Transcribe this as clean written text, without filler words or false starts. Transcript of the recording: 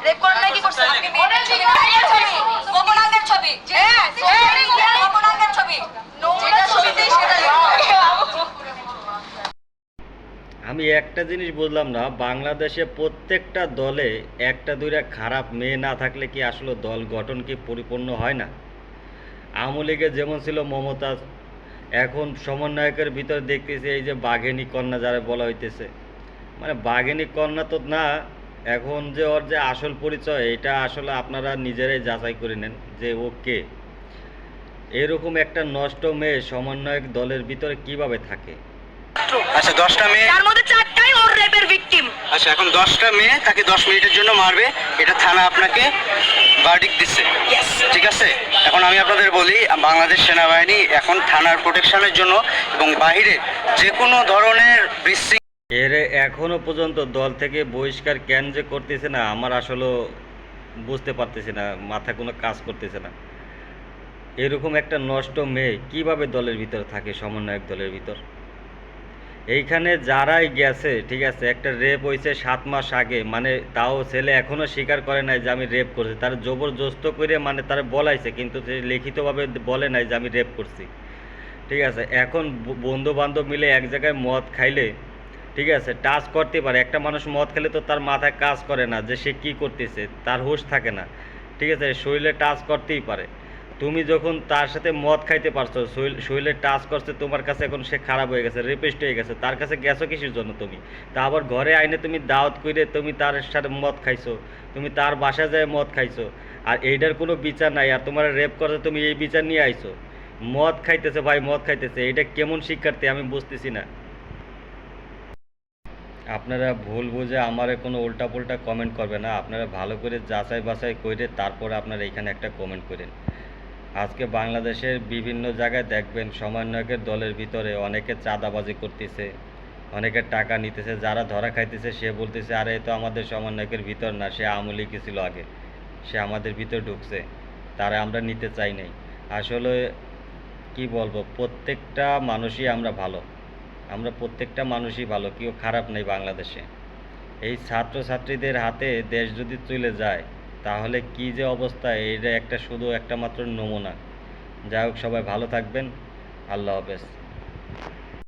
Rape করেন নাই কি করছেন? আপনি মেয়েদের ছবি, নারীর ছবি, গোপনাঙ্গের ছবি, হ্যাঁ গোপনাঙ্গের ছবি, যেটা ছবিতেই সেটাই। আমি একটা জিনিস বুঝলাম না, বাংলাদেশে প্রত্যেকটা দলে একটা দুইটা খারাপ মেয়ে না থাকলে কি আসলে দল গঠন কি পরিপূর্ণ হয় না? আওয়ামী লীগে যেমন ছিল মমতাজ, এখন সমন্বয়কের ভিতর দেখতেছি এই যে বাঘিনী কন্যা যারা বলা হইতেছে, মানে বাঘিনী কন্যা তো না, এখন যে ওর যে আসল পরিচয় এটা আসলে আপনারা নিজেরাই যাচাই করে নেন যে ও কে। এরকম একটা নষ্ট মেয়ে সমন্বয়ক দলের ভিতরে কিভাবে থাকে? আচ্ছা 10টা মেয়ে, তার মধ্যে 4টাই ওর রেপের ভিকটিম। আচ্ছা এখন 10টা মেয়ে তাকে 10 মিনিটের জন্য মারবে, এটা থানা আপনাকে ভার্ডিক্ট দিচ্ছে, ঠিক আছে? এখন আমি আপনাদের বলি, বাংলাদেশ সেনাবাহিনী এখন থানার প্রোটেকশনের জন্য এবং বাহিরে যে কোনো ধরনের এর এখনো পর্যন্ত দল থেকে বহিষ্কার কেন যে করতেছে না আমার আসলে বুঝতে পারতেছি না, মাথা কোনো কাজ করতেছে না। এরকম একটা নষ্ট মেয়ে কিভাবে দলের ভিতর থাকে, সমন্বয়ক দলের ভিতর? এইখানে যারাই গেছে, ঠিক আছে, একটা রেপ হয়েছে 7 মাস আগে, মানে তাও ছেলে এখনো স্বীকার করে নাই যে আমি রেপ করছি, তার জবরদস্ত করে মানে তার বলাইছে, কিন্তু সে লিখিতভাবে বলে নাই যে আমি রেপ করছি, ঠিক আছে? এখন বন্ধু বান্ধব মিলে এক জায়গায় মদ খাইলে, ঠিক আছে, টাচ করতে পারে। একটা মানুষ মদ খেলে তো তার মাথায় কাজ করে না যে সে কী করতেছে, তার হুঁশ থাকে না, ঠিক আছে, শরীরে টাচ করতেই পারে। তুমি যখন তার সাথে মদ খাইতে পারছো, শরীরে টাচ করছে, তোমার কাছে এখন সে খারাপ হয়ে গেছে, রেপিস্ট হয়ে গেছে, তার কাছে গেছো কিসের জন্য তুমি? তা আবার ঘরে আইনে তুমি দাওয়াত করে তুমি তার সাথে মদ খাইছো, তুমি তার বাসায় যায় মদ খাইছো, আর এইটার কোনো বিচার নাই, আর তোমার রেপ করতে তুমি এই বিচার নিয়ে আইছো? মদ খাইতেছে ভাই, মদ খাইতেছে, এটা কেমন শিক্ষার্থী আমি বুঝতেছি না। আপনারা ভুল বুঝে আমারে কোনো উল্টাপুল্টা কমেন্ট করবে না, আপনারা ভালো করে যাচাই বাছাই করে তারপরে আপনারা এখানে একটা কমেন্ট করেন। আজকে বাংলাদেশের বিভিন্ন জায়গায় দেখবেন সমন্বয়কের দলের ভিতরে অনেকে চাঁদাবাজি করতেছে, অনেকে টাকা নিতেছে, যারা ধরা খাইতেছে সে বলতেছে আরে এ তো আমাদের সমন্বয়কের ভিতর না, সে আওয়ামী লীগ ছিল আগে, সে আমাদের ভিতর ঢুকছে, তারা আমরা নিতে চাই নাই। আসলে কি বলবো, প্রত্যেকটা মানুষই আমরা ভালো, আমরা প্রত্যেকটা মানুষই ভালো, কেউ খারাপ নেই বাংলাদেশে। এই ছাত্রছাত্রীদের হাতে দেশ যদি চলে যায় তাহলে কি যে অবস্থা, এটা একটা শুধু একটা মাত্র নমুনা। যাই হোক, সবাই ভালো থাকবেন, আল্লাহ হাফেজ।